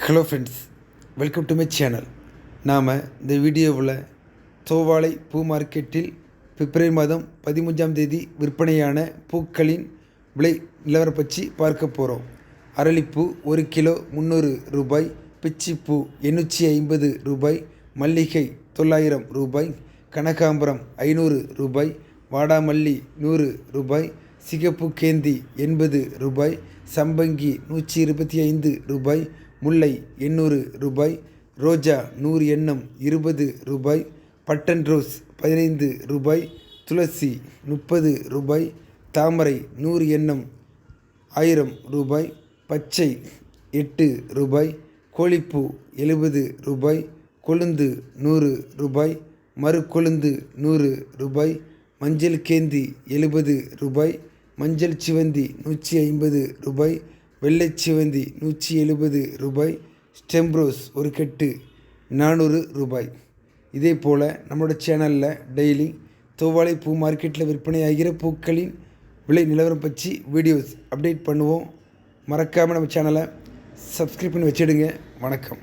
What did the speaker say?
Hello friends, welcome to my channel. நாம் இந்த வீடியோவில் தோவாளை பூ மார்க்கெட்டில் பிப்ரவரி மாதம் 13ஆம் தேதி விற்பனையான பூக்களின் விலை நிலவரம் பற்றி பார்க்க போகிறோம். அரளிப்பூ 1 கிலோ 300 ரூபாய், பிச்சிப்பூ 850 ரூபாய், மல்லிகை 900 ரூபாய், கனகாம்பரம் 500 ரூபாய், வாடாமல்லி 100 ரூபாய், சிகப்பு கேந்தி 80 ரூபாய், சம்பங்கி 125 ரூபாய், முல்லை 800 ரூபாய், ரோஜா 100 எண்ணம் 20 ரூபாய், பட்டன் ரோஸ் 15 ரூபாய், துளசி 30 ரூபாய், தாமரை 100 எண்ணம் 1000 ரூபாய், பச்சை 8 ரூபாய், கோழிப்பூ 70 ரூபாய், கொழுந்து 100 ரூபாய், மறுகொழுந்து 100 ரூபாய், மஞ்சள் கேந்தி 70 ரூபாய், மஞ்சள் சிவந்தி 150 ரூபாய், வெள்ளை சிவந்தி 170 ரூபாய், ஸ்டெம் ரோஸ் ஒரு கட்டு 400 ரூபாய். இதே போல் நம்மளோட சேனலில் டெய்லி தோவாளை பூ மார்க்கெட்டில் விற்பனை ஆகிற பூக்களின் விலை நிலவரம் பற்றி வீடியோஸ் அப்டேட் பண்ணுவோம். மறக்காமல் நம்ம சேனலை சப்ஸ்கிரைப் பண்ணி வச்சிடுங்க. வணக்கம்.